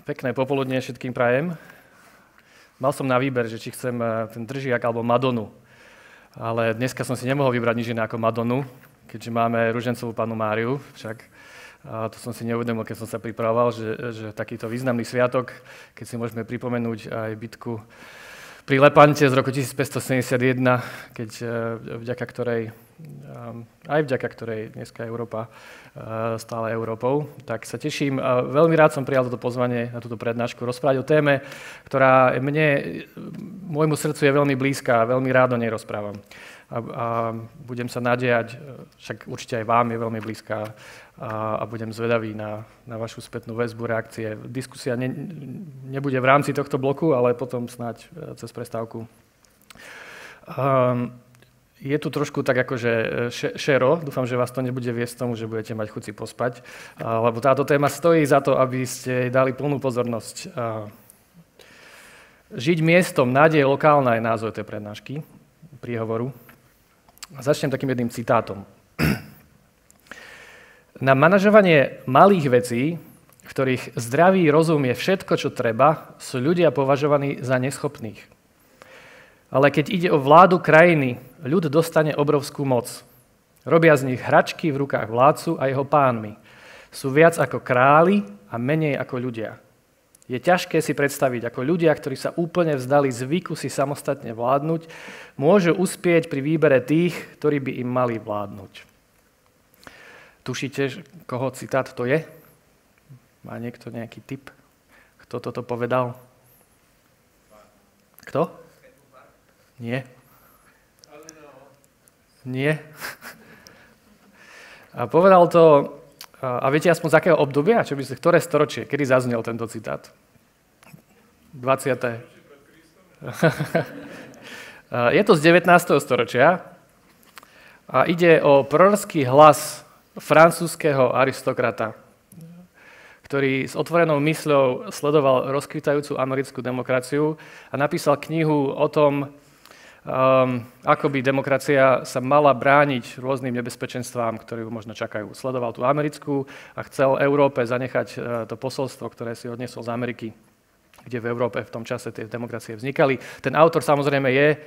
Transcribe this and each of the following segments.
Pekné popoludnie všetkým prajem. Mal som na výber, že či chcem ten držiak alebo Madonu. Ale dneska som si nemohol vybrať nič iné ako Madonu, keďže máme ružencovú Pannu Máriu. Však to som si neuvedomil, keď som sa pripravoval, že takýto významný sviatok, keď si môžeme pripomenúť aj bitku pri Lepante z roku 1571, vďaka ktorej dneska Európa stále Európou, tak sa teším. Veľmi rád som prijal toto pozvanie na túto prednášku rozprávať o téme, ktorá môjmu srdcu je veľmi blízka a veľmi rád o nej rozprávam. A budem sa nádejať, však určite aj vám je veľmi blízka a budem zvedavý na vašu spätnú väzbu, reakcie. Diskusia nebude v rámci tohto bloku, ale potom snáď cez prestávku. Je tu trošku tak akože šero, dúfam, že vás to nebude viesť tomu, že budete mať chuť si pospať, lebo táto téma stojí za to, aby ste dali plnú pozornosť. Žiť miestom, nádej lokálna je názov tej prednášky, príhovoru. Začnem takým jedným citátom. Na manažovanie malých vecí, v ktorých zdravý rozum je všetko, čo treba, sú ľudia považovaní za neschopných. Ale keď ide o vládu krajiny, ľud dostane obrovskú moc. Robia z nich hračky v rukách vládcu a jeho pánmi. Sú viac ako králi a menej ako ľudia. Je ťažké si predstaviť, ako ľudia, ktorí sa úplne vzdali zvyku si samostatne vládnuť, môžu uspieť pri výbere tých, ktorí by im mali vládnuť. Tušíte, koho citát to je? Má niekto nejaký tip? Kto toto povedal? Kto? Nie. Nie. A povedal to, a viete aspoň z akého obdobia? Ktoré storočie? Kedy zaznel tento citát? 20. Je to z 19. storočia a ide o prorocký hlas francúzskeho aristokrata, ktorý s otvorenou mysľou sledoval rozkvitajúcu americkú demokraciu a napísal knihu o tom, ako by demokracia sa mala brániť rôznym nebezpečenstvám, ktoré ju možno čakajú. Sledoval tú americkú a chcel Európe zanechať to posolstvo, ktoré si odniesol z Ameriky, kde v Európe v tom čase tie demokracie vznikali. Ten autor samozrejme je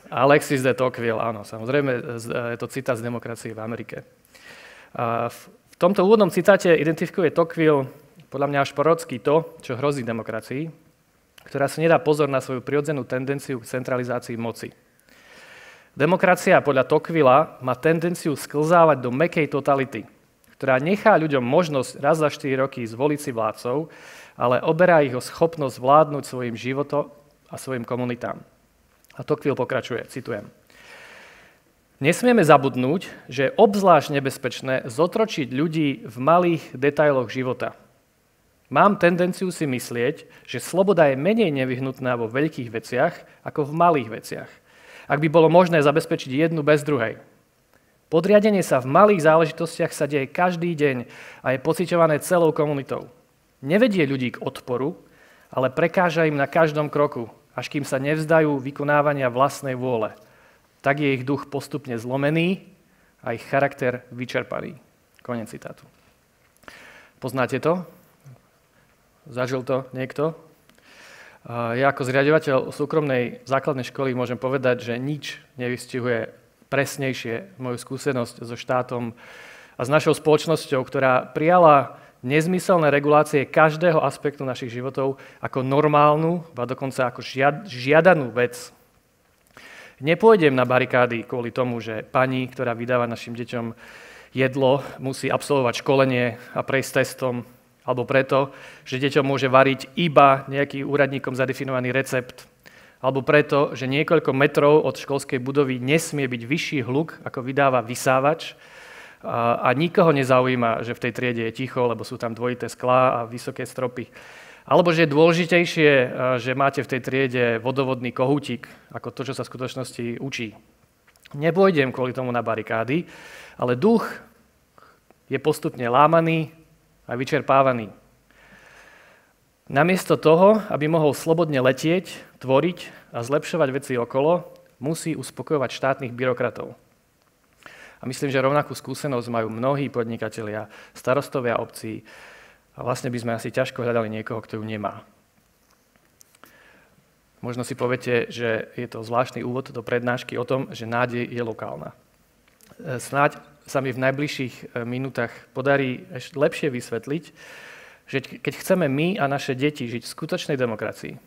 Alexis de Tocqueville, áno, samozrejme je to citát z demokracie v Amerike. V tomto úvodnom citáte identifikuje Tocqueville podľa mňa až prorocky to, čo hrozí demokracii, ktorá si nedá pozor na svoju prirodzenú tendenciu k centralizácii moci. Demokracia podľa Tocquevilla má tendenciu sklzávať do mäkkej totality, ktorá nechá ľuďom možnosť raz za 4 roky zvoliť si vládcov, ale oberá ich o schopnosť vládnuť svojim životom a svojim komunitám. A Tocqueville pokračuje, citujem. Nesmieme zabudnúť, že je obzvlášť nebezpečné zotročiť ľudí v malých detailoch života. Mám tendenciu si myslieť, že sloboda je menej nevyhnutná vo veľkých veciach ako v malých veciach. Ak by bolo možné zabezpečiť jednu bez druhej. Podriadenie sa v malých záležitostiach sa deje každý deň a je pociťované celou komunitou. Nevedie ľudí k odporu, ale prekáža im na každom kroku, až kým sa nevzdajú vykonávania vlastnej vôle. Tak je ich duch postupne zlomený a ich charakter vyčerpaný. Koniec citátu. Poznáte to? Zažil to niekto? Ja ako zriaďovateľ súkromnej základnej školy môžem povedať, že nič nevystihuje presnejšie moju skúsenosť so štátom a s našou spoločnosťou, ktorá prijala nezmyselné regulácie každého aspektu našich životov ako normálnu, a dokonca ako žiadanú vec. Nepôjdem na barikády kvôli tomu, že pani, ktorá vydáva našim deťom jedlo, musí absolvovať školenie a prejsť testom, alebo preto, že deťom môže variť iba nejaký úradníkom zadefinovaný recept, alebo preto, že niekoľko metrov od školskej budovy nesmie byť vyšší hluk, ako vydáva vysávač a nikoho nezaujíma, že v tej triede je ticho, lebo sú tam dvojité sklá a vysoké stropy. Alebo že je dôležitejšie, že máte v tej triede vodovodný kohútik, ako to, čo sa v skutočnosti učí. Nepôjdem kvôli tomu na barikády, ale duch je postupne lámaný a vyčerpávaný. Namiesto toho, aby mohol slobodne letieť, tvoriť a zlepšovať veci okolo, musí uspokojovať štátnych byrokratov. A myslím, že rovnakú skúsenosť majú mnohí podnikatelia, starostovia obcí A vlastne by sme asi ťažko hľadali niekoho, kto ju nemá. Možno si poviete, že je to zvláštny úvod do prednášky o tom, že nádej je lokálna. Snáď sa mi v najbližších minútach podarí ešte lepšie vysvetliť, že keď chceme my a naše deti žiť v skutočnej demokracii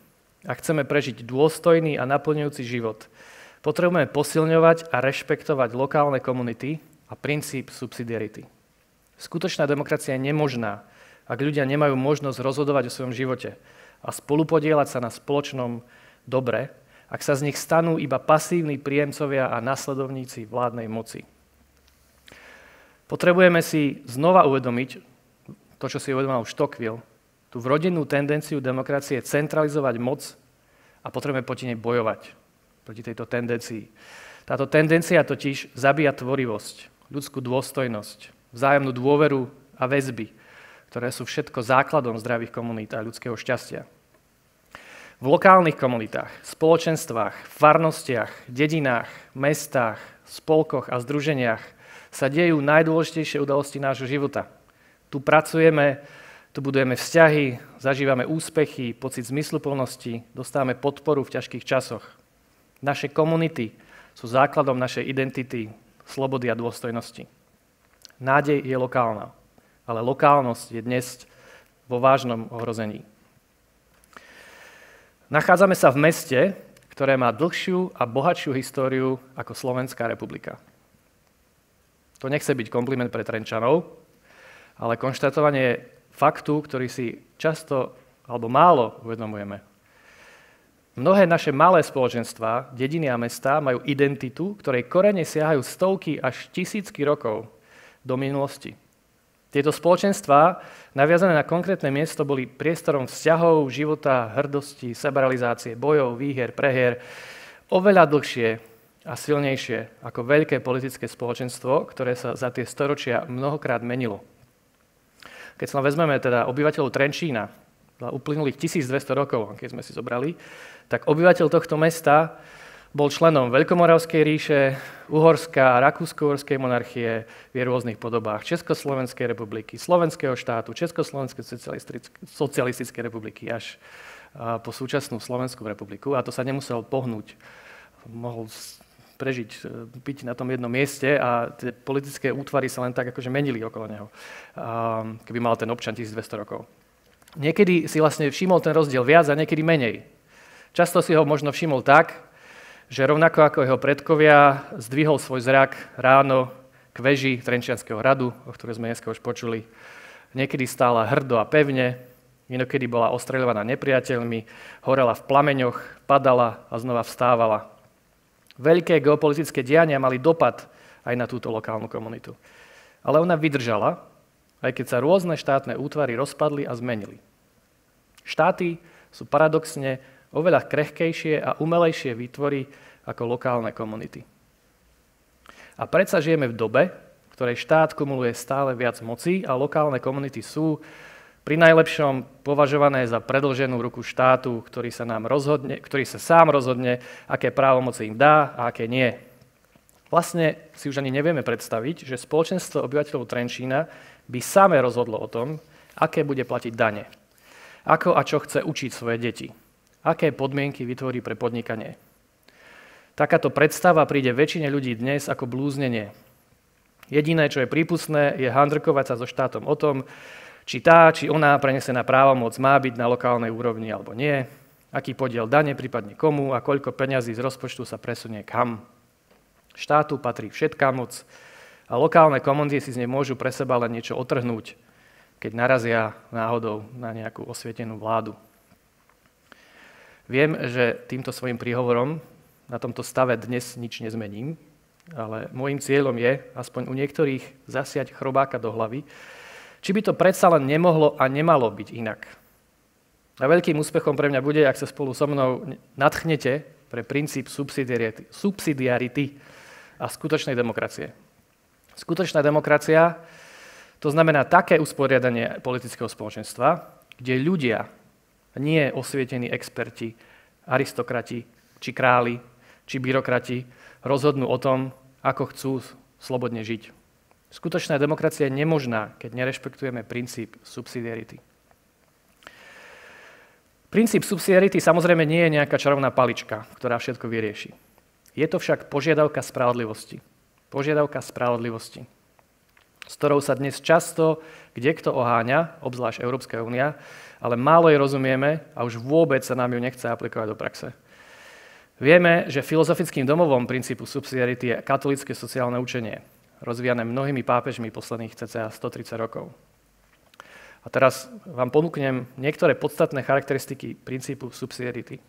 a chceme prežiť dôstojný a naplňujúci život, potrebujeme posilňovať a rešpektovať lokálne komunity a princíp subsidiarity. Skutočná demokracia je nemožná, ak ľudia nemajú možnosť rozhodovať o svojom živote a spolupodieľať sa na spoločnom dobre, ak sa z nich stanú iba pasívni príjemcovia a nasledovníci vládnej moci. Potrebujeme si znova uvedomiť to, čo si uvedomal už Tocqueville, tú vrodenú tendenciu demokracie centralizovať moc a potrebujeme proti nej bojovať, proti tejto tendencii. Táto tendencia totiž zabíja tvorivosť, ľudskú dôstojnosť, vzájomnú dôveru a väzby, ktoré sú všetko základom zdravých komunít a ľudského šťastia. V lokálnych komunitách, spoločenstvách, farnostiach, dedinách, mestách, spolkoch a združeniach sa dejú najdôležitejšie udalosti nášho života. Tu pracujeme, tu budujeme vzťahy, zažívame úspechy, pocit zmysluplnosti, dostávame podporu v ťažkých časoch. Naše komunity sú základom našej identity, slobody a dôstojnosti. Nádej je lokálna, ale lokálnosť je dnes vo vážnom ohrození. Nachádzame sa v meste, ktoré má dlhšiu a bohatšiu históriu ako Slovenská republika. To nechce byť kompliment pre Trenčanov, ale konštatovanie faktu, ktorý si často alebo málo uvedomujeme. Mnohé naše malé spoločenstvá, dediny a mestá majú identitu, ktorej korene siahajú stovky až tisícky rokov do minulosti. Tieto spoločenstvá, naviazané na konkrétne miesto, boli priestorom vzťahov, života, hrdosti, sebarealizácie, bojov, výher, prehier oveľa dlhšie a silnejšie ako veľké politické spoločenstvo, ktoré sa za tie storočia mnohokrát menilo. Keď sa vezmeme teda obyvateľov Trenčína za uplynulých 1200 rokov, keď sme si zobrali, tak obyvateľ tohto mesta bol členom Veľkomoravskej ríše, Uhorska a Rakúsko-uhorskej monarchie v rôznych podobách, Československej republiky, Slovenského štátu, Československej socialistickej republiky až po súčasnú Slovenskú republiku. A to sa nemusel pohnúť. Mohol prežiť, byť na tom jednom mieste a tie politické útvary sa len tak akože menili okolo neho, keby mal ten občan 1200 rokov. Niekedy si vlastne všimol ten rozdiel viac a niekedy menej. Často si ho možno všimol tak, že rovnako ako jeho predkovia zdvihol svoj zrak ráno k veži Trenčianskeho hradu, o ktorej sme dneska už počuli. Niekedy stála hrdo a pevne, inokedy bola ostreľovaná nepriateľmi, horela v plameňoch, padala a znova vstávala. Veľké geopolitické diania mali dopad aj na túto lokálnu komunitu. Ale ona vydržala, aj keď sa rôzne štátne útvary rozpadli a zmenili. Štáty sú paradoxne oveľa krehkejšie a umelejšie výtvory ako lokálne komunity. A predsa žijeme v dobe, v ktorej štát kumuluje stále viac moci a lokálne komunity sú pri najlepšom považované za predĺženú ruku štátu, ktorý sa sám rozhodne, aké právomoci im dá a aké nie. Vlastne si už ani nevieme predstaviť, že spoločenstvo obyvateľov Trenčína by same rozhodlo o tom, aké bude platiť dane, ako a čo chce učiť svoje deti, aké podmienky vytvorí pre podnikanie. Takáto predstava príde väčšine ľudí dnes ako blúznenie. Jediné, čo je prípustné, je handrkovať sa so štátom o tom, či tá, či ona prenesená právomoc má byť na lokálnej úrovni alebo nie, aký podiel dane prípadne komu a koľko peňazí z rozpočtu sa presunie kam. Štátu patrí všetká moc a lokálne komunity si z nej môžu pre seba len niečo otrhnúť, keď narazia náhodou na nejakú osvietenú vládu. Viem, že týmto svojim príhovorom na tomto stave dnes nič nezmením, ale môjim cieľom je, aspoň u niektorých, zasiať chrobáka do hlavy, či by to predsa len nemohlo a nemalo byť inak. A veľkým úspechom pre mňa bude, ak sa spolu so mnou nadchnete pre princíp subsidiarity a skutočnej demokracie. Skutočná demokracia to znamená také usporiadanie politického spoločenstva, kde ľudia, nie osvietení experti, aristokrati či králi, či byrokrati rozhodnú o tom, ako chcú slobodne žiť. Skutočná demokracia je nemožná, keď nerešpektujeme princíp subsidiarity. Princíp subsidiarity samozrejme nie je nejaká čarovná palička, ktorá všetko vyrieši. Je to však požiadavka spravodlivosti. Požiadavka spravodlivosti, s ktorou sa dnes často kdekto oháňa, obzvlášť Európska únia, ale málo jej rozumieme a už vôbec sa nám ju nechce aplikovať do praxe. Vieme, že filozofickým domovom princípu subsidiarity je katolícke sociálne učenie, rozvíjané mnohými pápežmi posledných cca 130 rokov. A teraz vám ponúknem niektoré podstatné charakteristiky princípu subsidiarity.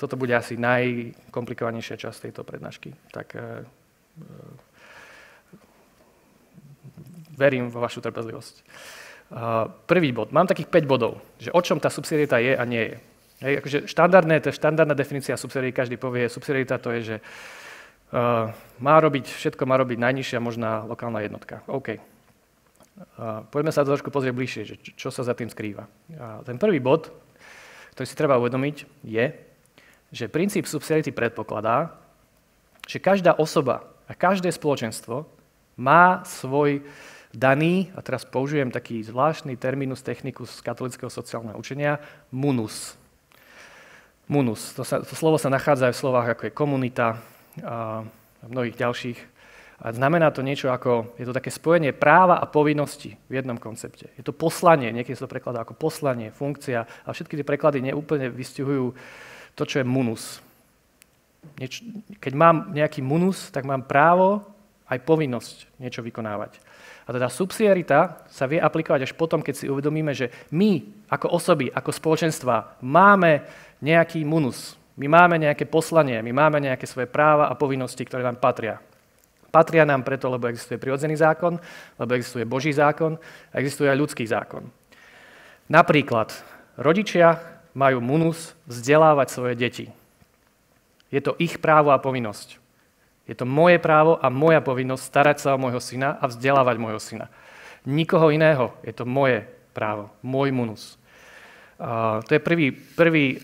Toto bude asi najkomplikovanejšia časť tejto prednášky. Tak verím vo vašu trpezlivosť. Prvý bod. Mám takých 5 bodov, že o čom tá subsidiarita je a nie je. Hej, akože štandardná definícia subsidiarity, každý povie, subsidiarita to je, že všetko má robiť najnižšia možná lokálna jednotka. OK. Poďme sa trošku pozrieť bližšie, že čo sa za tým skrýva. Ten prvý bod, ktorý si treba uvedomiť, je, že princíp subsidiarity predpokladá, že každá osoba a každé spoločenstvo má svoj daný, a teraz použijem taký zvláštny terminus technicus z katolického sociálneho učenia, munus. Munus. To slovo sa nachádza aj v slovách ako je komunita a mnohých ďalších. A znamená to niečo ako, je to také spojenie práva a povinnosti v jednom koncepte. Je to poslanie, niekedy sa to prekladá ako poslanie, funkcia, a všetky tie preklady neúplne vystihujú to, čo je munus. Keď mám nejaký munus, tak mám právo aj povinnosť niečo vykonávať. A teda subsidiarita sa vie aplikovať až potom, keď si uvedomíme, že my ako osoby, ako spoločenstva máme nejaký munus. My máme nejaké poslanie, my máme nejaké svoje práva a povinnosti, ktoré nám patria. Patria nám preto, lebo existuje prirodzený zákon, lebo existuje Boží zákon a existuje aj ľudský zákon. Napríklad, rodičia majú munus vzdelávať svoje deti. Je to ich právo a povinnosť. Je to moje právo a moja povinnosť starať sa o môjho syna a vzdelávať môjho syna. Nikoho iného. Je to moje právo, môj munus. To je prvý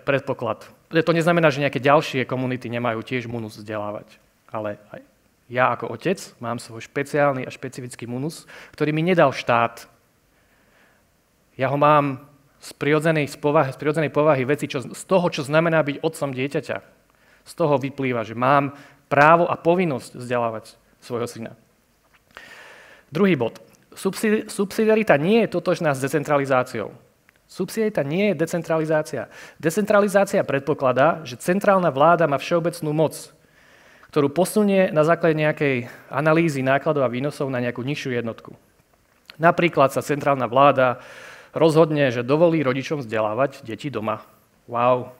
predpoklad. To neznamená, že nejaké ďalšie komunity nemajú tiež munus vzdelávať. Ale aj ja ako otec mám svoj špeciálny a špecifický munus, ktorý mi nedal štát. Ja ho mám z prirodzenej povahy veci, z toho, čo znamená byť otcom dieťaťa. Z toho vyplýva, že mám právo a povinnosť vzdelávať svojho syna. Druhý bod. Subsidiarita nie je totožná s decentralizáciou. Subsidiarita nie je decentralizácia. Decentralizácia predpokladá, že centrálna vláda má všeobecnú moc, ktorú posunie na základe nejakej analýzy nákladov a výnosov na nejakú nižšiu jednotku. Napríklad sa centrálna vláda rozhodne, že dovolí rodičom vzdelávať deti doma. Wow,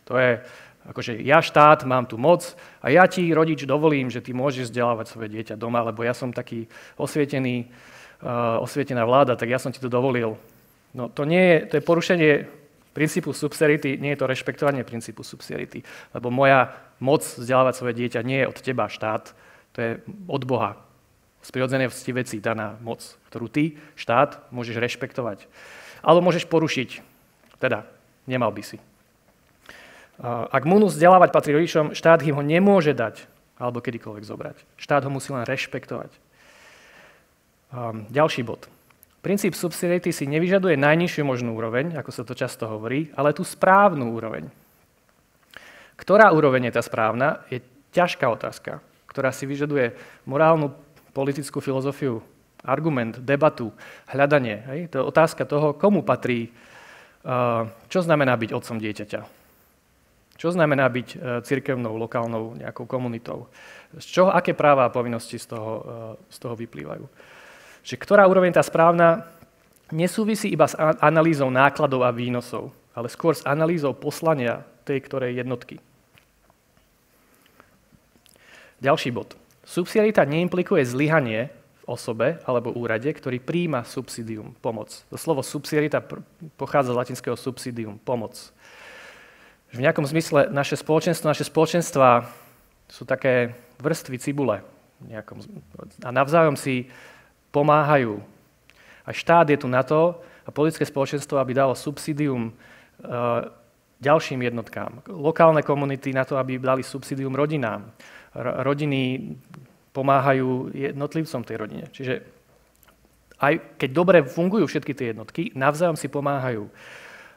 to je akože ja štát mám tu moc a ja ti rodič dovolím, že ty môžeš vzdelávať svoje dieťa doma, lebo ja som taký osvietená vláda, tak ja som ti to dovolil. No to je porušenie princípu subsidiarity, nie je to rešpektovanie princípu subsidiarity, lebo moja moc vzdelávať svoje dieťa nie je od teba, štát, to je od Boha. Z prirodzenosti veci daná moc, ktorú ty, štát, môžeš rešpektovať. Alebo môžeš porušiť, teda nemal by si. Ak munus vzdelávať patrí rodičom, štát im ho nemôže dať, alebo kedykoľvek zobrať. Štát ho musí len rešpektovať. Ďalší bod. Princíp subsidiarity si nevyžaduje najnižšiu možnú úroveň, ako sa to často hovorí, ale tú správnu úroveň. Ktorá úroveň je tá správna, je ťažká otázka, ktorá si vyžaduje morálnu, politickú filozofiu, argument, debatu, hľadanie. Hej? To je otázka toho, komu patrí, čo znamená byť otcom dieťaťa. Čo znamená byť cirkevnou, lokálnou nejakou komunitou. Aké práva a povinnosti z toho vyplývajú. Že ktorá úroveň tá správna nesúvisí iba s analýzou nákladov a výnosov, ale skôr s analýzou poslania tej ktorej jednotky. Ďalší bod. Subsidiarita neimplikuje zlyhanie v osobe alebo úrade, ktorý prijíma subsidium, pomoc. To slovo subsidiarita pochádza z latinského subsidium, pomoc. V nejakom zmysle naše spoločenstvá sú také vrstvy cibule a navzájom si pomáhajú. A štát je tu na to, a politické spoločenstvo, aby dalo subsidium ďalším jednotkám. Lokálne komunity na to, aby dali subsidium rodinám. Rodiny pomáhajú jednotlivcom tej rodine. Čiže aj keď dobre fungujú všetky tie jednotky, navzájom si pomáhajú.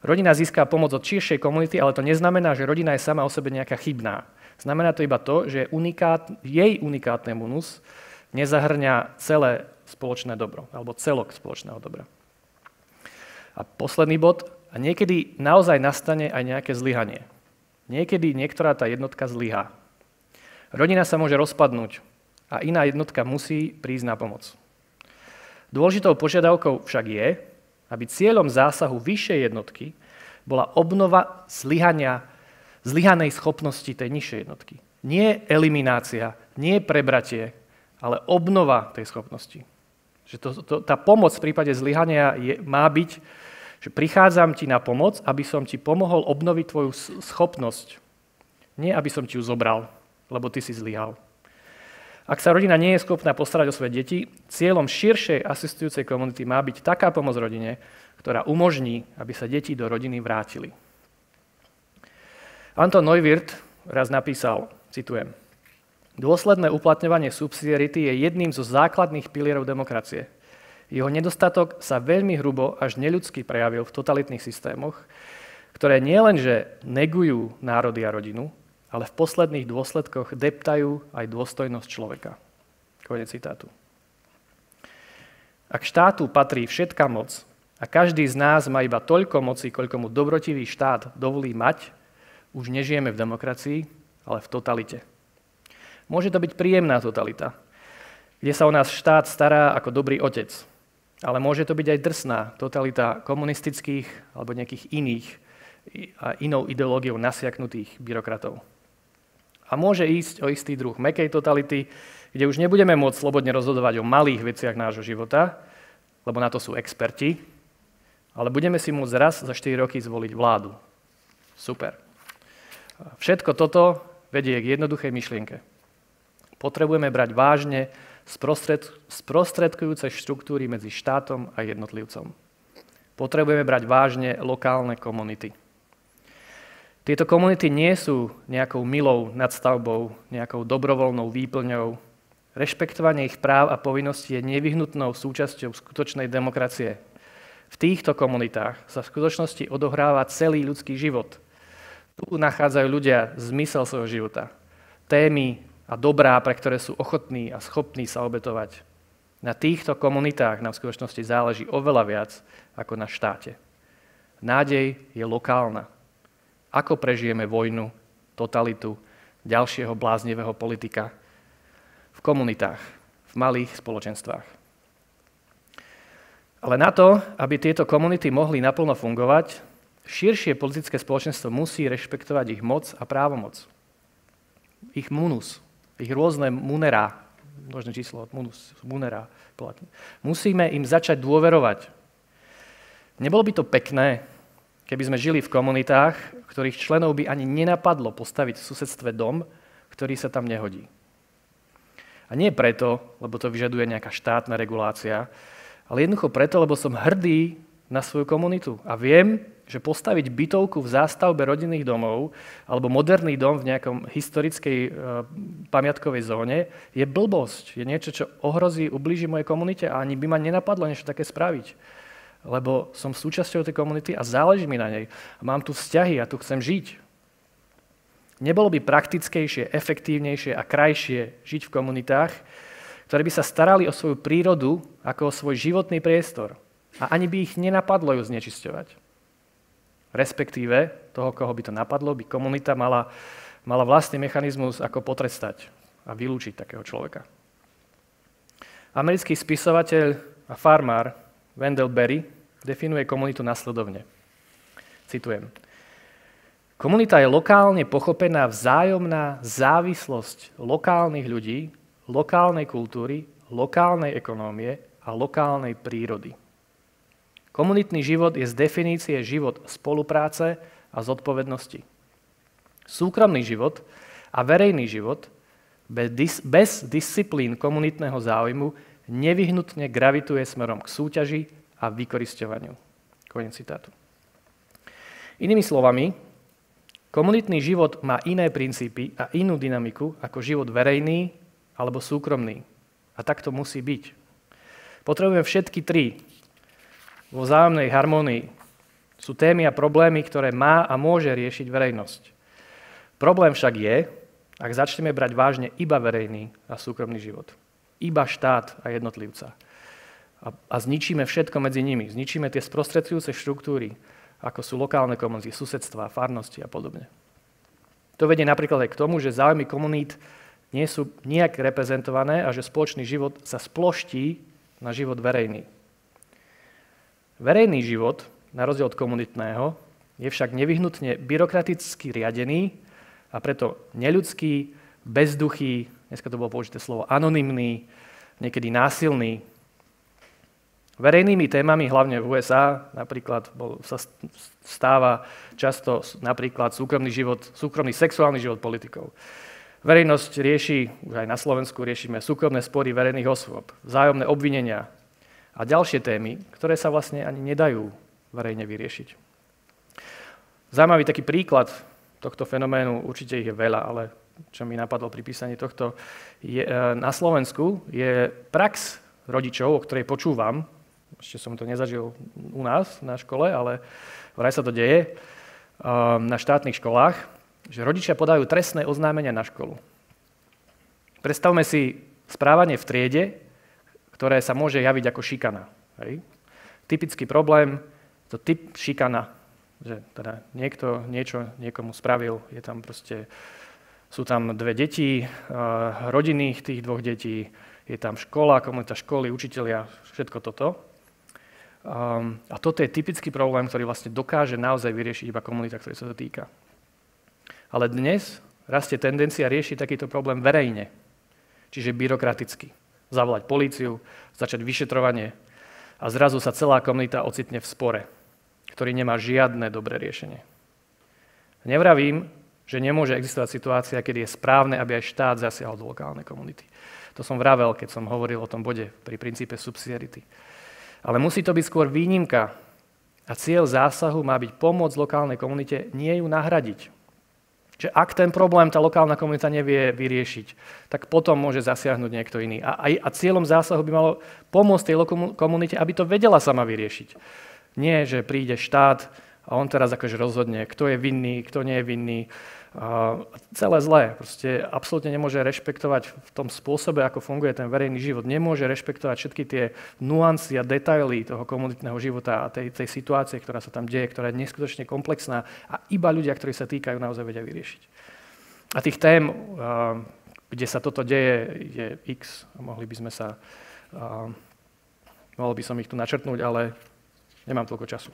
Rodina získa pomoc od širšej komunity, ale to neznamená, že rodina je sama o sebe nejaká chybná. Znamená to iba to, že jej unikátne munus nezahrňa celé spoločné dobro, alebo celok spoločného dobra. A posledný bod, a niekedy naozaj nastane aj nejaké zlyhanie. Niekedy niektorá tá jednotka zlyhá. Rodina sa môže rozpadnúť a iná jednotka musí prísť na pomoc. Dôležitou požiadavkou však je, aby cieľom zásahu vyššej jednotky bola obnova zlyhanej schopnosti tej nižšej jednotky. Nie eliminácia, nie prebratie, ale obnova tej schopnosti. Že tá pomoc v prípade zlyhania má byť, že prichádzam ti na pomoc, aby som ti pomohol obnoviť tvoju schopnosť. Nie, aby som ti ju zobral, lebo ty si zlyhal. Ak sa rodina nie je schopná postarať o svoje deti, cieľom širšej asistujúcej komunity má byť taká pomoc rodine, ktorá umožní, aby sa deti do rodiny vrátili. Anton Neuwirth raz napísal, citujem, dôsledné uplatňovanie subsidiarity je jedným zo základných pilierov demokracie. Jeho nedostatok sa veľmi hrubo až neľudsky prejavil v totalitných systémoch, ktoré nielenže negujú národy a rodinu, ale v posledných dôsledkoch deptajú aj dôstojnosť človeka. Koniec citátu. Ak štátu patrí všetká moc a každý z nás má iba toľko moci, koľko mu dobrotivý štát dovolí mať, už nežijeme v demokracii, ale v totalite. Môže to byť príjemná totalita, kde sa o nás štát stará ako dobrý otec, ale môže to byť aj drsná totalita komunistických alebo nejakých inou ideológiou nasiaknutých byrokratov. A môže ísť o istý druh mäkkej totality, kde už nebudeme môcť slobodne rozhodovať o malých veciach nášho života, lebo na to sú experti, ale budeme si môcť raz za 4 roky zvoliť vládu. Super. Všetko toto vedie k jednoduchej myšlienke. Potrebujeme brať vážne sprostredkujúce štruktúry medzi štátom a jednotlivcom. Potrebujeme brať vážne lokálne komunity. Tieto komunity nie sú nejakou milou nadstavbou, nejakou dobrovoľnou výplňou. Rešpektovanie ich práv a povinností je nevyhnutnou súčasťou skutočnej demokracie. V týchto komunitách sa v skutočnosti odohráva celý ľudský život. Tu nachádzajú ľudia zmysel svojho života. Témy a dobrá, pre ktoré sú ochotní a schopní sa obetovať. Na týchto komunitách nám v skutočnosti záleží oveľa viac ako na štáte. Nádej je lokálna. Ako prežijeme vojnu, totalitu, ďalšieho bláznivého politika v komunitách, v malých spoločenstvách. Ale na to, aby tieto komunity mohli naplno fungovať, širšie politické spoločenstvo musí rešpektovať ich moc a právomoc. Ich munus, ich rôzne munerá, možné číslo munus, munerá. Musíme im začať dôverovať. Nebolo by to pekné, keby sme žili v komunitách, ktorých členov by ani nenapadlo postaviť v susedstve dom, ktorý sa tam nehodí. A nie preto, lebo to vyžaduje nejaká štátna regulácia, ale jednoducho preto, lebo som hrdý na svoju komunitu a viem, že postaviť bytovku v zástavbe rodinných domov alebo moderný dom v nejakom historickej pamiatkovej zóne je blbosť. Je niečo, čo ohrozí, ublíži mojej komunite a ani by ma nenapadlo niečo také spraviť. Lebo som súčasťou tej komunity a záleží mi na nej. A mám tu vzťahy a tu chcem žiť. Nebolo by praktickejšie, efektívnejšie a krajšie žiť v komunitách, ktoré by sa starali o svoju prírodu ako o svoj životný priestor. A ani by ich nenapadlo ju znečisťovať. Respektíve toho, koho by to napadlo, by komunita mala vlastný mechanizmus, ako potrestať a vylúčiť takého človeka. Americký spisovateľ a farmár Wendell Berry definuje komunitu nasledovne. Citujem. Komunita je lokálne pochopená vzájomná závislosť lokálnych ľudí, lokálnej kultúry, lokálnej ekonómie a lokálnej prírody. Komunitný život je z definície život spolupráce a zodpovednosti. Súkromný život a verejný život bez disciplín komunitného záujmu nevyhnutne gravituje smerom k súťaži a vykorisťovaniu. Koniec citátu. Inými slovami, komunitný život má iné princípy a inú dynamiku ako život verejný alebo súkromný. A tak to musí byť. Potrebujeme všetky tri vo vzájomnej harmónii. Sú témy a problémy, ktoré má a môže riešiť verejnosť. Problém však je, ak začneme brať vážne iba verejný a súkromný život. Iba štát a jednotlivca. A zničíme všetko medzi nimi. Zničíme tie sprostredkujúce štruktúry, ako sú lokálne komunity, susedstva, farnosti a podobne. To vedie napríklad aj k tomu, že záujmy komunít nie sú nijak reprezentované a že spoločný život sa sploští na život verejný. Verejný život, na rozdiel od komunitného, je však nevyhnutne byrokraticky riadený a preto neľudský, bezduchý, dneska to bolo použité slovo anonymný, niekedy násilný. Verejnými témami, hlavne v USA, napríklad sa stáva často napríklad súkromný sexuálny život politikov. Verejnosť rieši, už aj na Slovensku riešime súkromné spory verejných osôb, vzájomné obvinenia a ďalšie témy, ktoré sa vlastne ani nedajú verejne vyriešiť. Zaujímavý taký príklad tohto fenoménu, určite ich je veľa, ale čo mi napadlo pri písaní tohto, na Slovensku je prax rodičov, o ktorej počúvam, ešte som to nezažil u nás na škole, ale vraj sa to deje na štátnych školách, že rodičia podajú trestné oznámenia na školu. Predstavme si správanie v triede, ktoré sa môže javiť ako šikana. Hej? Typický problém, to typ šikana, že teda niekto niečo niekomu spravil, sú tam dve deti, rodiny tých dvoch detí, je tam škola, komunita školy, učitelia, všetko toto. A toto je typický problém, ktorý vlastne dokáže naozaj vyriešiť iba komunita, ktorý sa to týka. Ale dnes rastie tendencia riešiť takýto problém verejne, čiže byrokraticky. Zavolať políciu, začať vyšetrovanie a zrazu sa celá komunita ocitne v spore, ktorý nemá žiadne dobré riešenie. Nevravím, že nemôže existovať situácia, kedy je správne, aby aj štát zasiahol do lokálnej komunity. To som vravel, keď som hovoril o tom bode pri princípe subsidiarity. Ale musí to byť skôr výnimka a cieľ zásahu má byť pomôcť lokálnej komunite, nie ju nahradiť. Čiže ak ten problém tá lokálna komunita nevie vyriešiť, tak potom môže zasiahnuť niekto iný. A cieľom zásahu by malo pomôcť tej komunite, aby to vedela sama vyriešiť. Nie, že príde štát a on teraz akože rozhodne, kto je vinný, kto nie je vinný. Celé zlé. Proste absolútne nemôže rešpektovať v tom spôsobe, ako funguje ten verejný život. Nemôže rešpektovať všetky tie nuancy a detaily toho komunitného života a tej situácie, ktorá sa tam deje, ktorá je neskutočne komplexná a iba ľudia, ktorí sa týkajú, naozaj vedia vyriešiť. A tých tém, kde sa toto deje, je x. Mohol by som ich tu načrtnúť, ale nemám toľko času.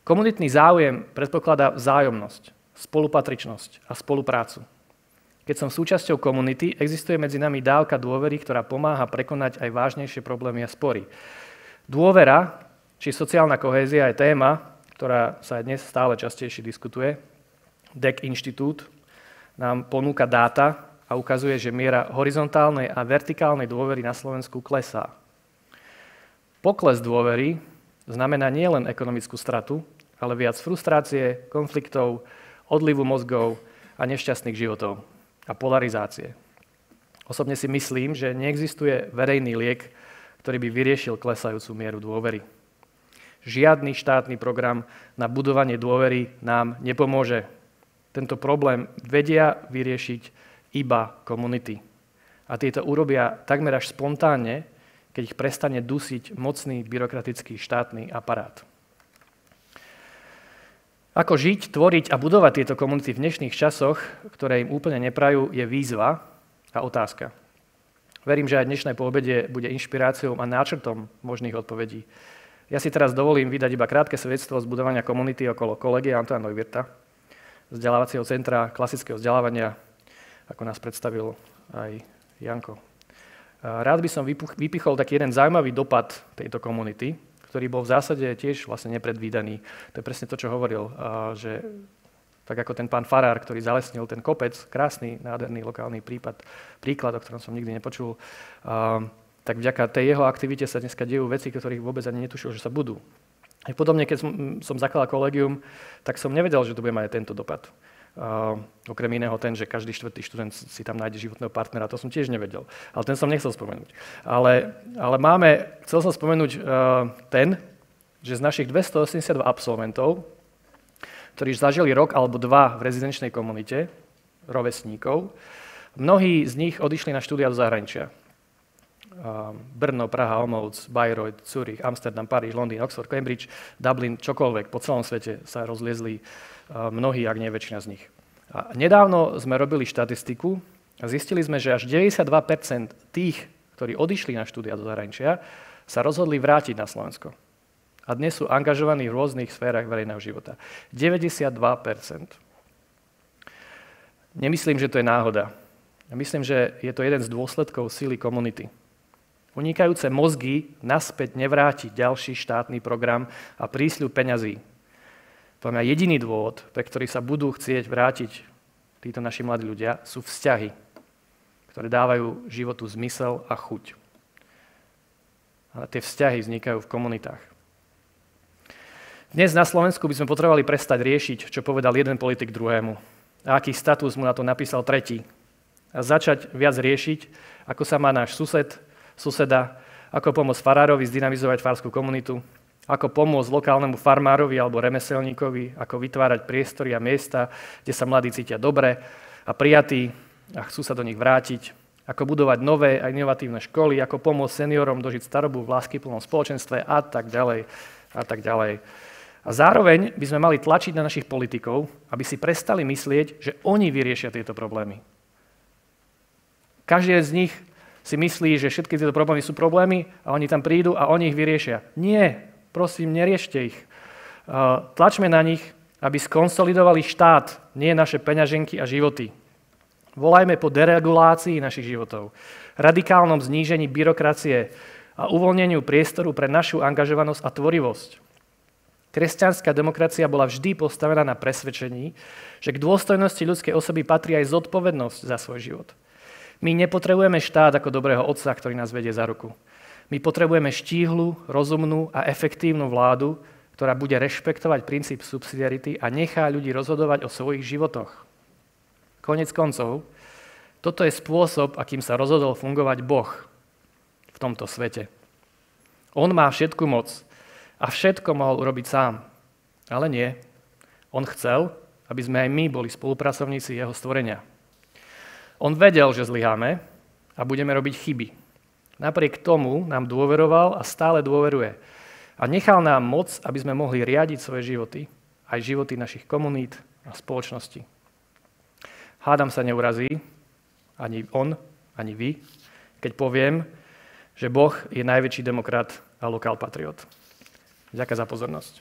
Komunitný záujem predpokladá vzájomnosť, spolupatričnosť a spoluprácu. Keď som súčasťou komunity, existuje medzi nami dávka dôvery, ktorá pomáha prekonať aj vážnejšie problémy a spory. Dôvera, či sociálna kohézia je téma, ktorá sa aj dnes stále častejšie diskutuje. DEC Inštitút nám ponúka dáta a ukazuje, že miera horizontálnej a vertikálnej dôvery na Slovensku klesá. Pokles dôvery znamená nielen ekonomickú stratu, ale viac frustrácie, konfliktov, odlivu mozgov a nešťastných životov a polarizácie. Osobne si myslím, že neexistuje verejný liek, ktorý by vyriešil klesajúcu mieru dôvery. Žiadny štátny program na budovanie dôvery nám nepomôže. Tento problém vedia vyriešiť iba komunity. A tieto urobia takmer až spontánne, keď ich prestane dusiť mocný byrokratický štátny aparát. Ako žiť, tvoriť a budovať tieto komunity v dnešných časoch, ktoré im úplne neprajú, je výzva a otázka. Verím, že aj dnešné poobede bude inšpiráciou a náčrtom možných odpovedí. Ja si teraz dovolím vydať iba krátke svedectvo z budovania komunity okolo Kolegia Antoána Neuwirtha, vzdelávacieho centra klasického vzdelávania, ako nás predstavil aj Janko. Rád by som vypichol taký jeden zaujímavý dopad tejto komunity, ktorý bol v zásade tiež vlastne nepredvídaný. To je presne to, čo hovoril, že tak ako ten pán farár, ktorý zalesnil ten kopec, krásny, nádherný lokálny príklad, o ktorom som nikdy nepočul, tak vďaka tej jeho aktivite sa dneska dejú veci, ktorých vôbec ani netušil, že sa budú. Podobne, keď som zakladal kolegium, tak som nevedel, že to bude mať tento dopad. Okrem iného ten, že každý štvrtý študent si tam nájde životného partnera, to som tiež nevedel. Ale ten som nechcel spomenúť. Ale chcel som spomenúť ten, že z našich 282 absolventov, ktorí zažili rok alebo dva v rezidenčnej komunite, rovesníkov, mnohí z nich odišli na štúdia do zahraničia. Brno, Praha, Olomouc, Bayreuth, Zurich, Amsterdam, Paríž, Londýn, Oxford, Cambridge, Dublin, čokoľvek, po celom svete sa rozliezli mnohí, ak nie väčšina z nich. A nedávno sme robili štatistiku a zistili sme, že až 92% tých, ktorí odišli na štúdia do zahraničia, sa rozhodli vrátiť na Slovensko. A dnes sú angažovaní v rôznych sférach verejného života. 92%. Nemyslím, že to je náhoda. Ja myslím, že je to jeden z dôsledkov síly komunity. Unikajúce mozgy naspäť nevráti ďalší štátny program a prísľub peňazí. To je jediný dôvod, pre ktorý sa budú chcieť vrátiť títo naši mladí ľudia, sú vzťahy, ktoré dávajú životu zmysel a chuť. Ale tie vzťahy vznikajú v komunitách. Dnes na Slovensku by sme potrebovali prestať riešiť, čo povedal jeden politik druhému a aký status mu na to napísal tretí. A začať viac riešiť, ako sa má náš suseda, ako pomôcť farárovi zdynamizovať farskú komunitu, ako pomôcť lokálnemu farmárovi alebo remeselníkovi, ako vytvárať priestory a miesta, kde sa mladí cítia dobre a prijatí a chcú sa do nich vrátiť, ako budovať nové a inovatívne školy, ako pomôcť seniorom dožiť starobu v láskyplnom spoločenstve a tak ďalej a tak ďalej. A zároveň by sme mali tlačiť na našich politikov, aby si prestali myslieť, že oni vyriešia tieto problémy. Každý z nich si myslí, že všetky tieto problémy sú problémy a oni tam prídu a oni ich vyriešia. Nie, prosím, neriešte ich. Tlačme na nich, aby skonsolidovali štát, nie naše peňaženky a životy. Volajme po deregulácii našich životov, radikálnom znížení byrokracie a uvoľneniu priestoru pre našu angažovanosť a tvorivosť. Kresťanská demokracia bola vždy postavená na presvedčení, že k dôstojnosti ľudskej osoby patrí aj zodpovednosť za svoj život. My nepotrebujeme štát ako dobrého otca, ktorý nás vedie za ruku. My potrebujeme štíhlu, rozumnú a efektívnu vládu, ktorá bude rešpektovať princíp subsidiarity a nechá ľudí rozhodovať o svojich životoch. Koniec koncov, toto je spôsob, akým sa rozhodol fungovať Boh v tomto svete. On má všetku moc a všetko mohol urobiť sám. Ale nie. On chcel, aby sme aj my boli spolupracovníci jeho stvorenia. On vedel, že zlyháme a budeme robiť chyby. Napriek tomu nám dôveroval a stále dôveruje. A nechal nám moc, aby sme mohli riadiť svoje životy, aj životy našich komunít a spoločností. Hádam sa neurazí, ani on, ani vy, keď poviem, že Boh je najväčší demokrat a lokálpatriot. Ďakujem za pozornosť.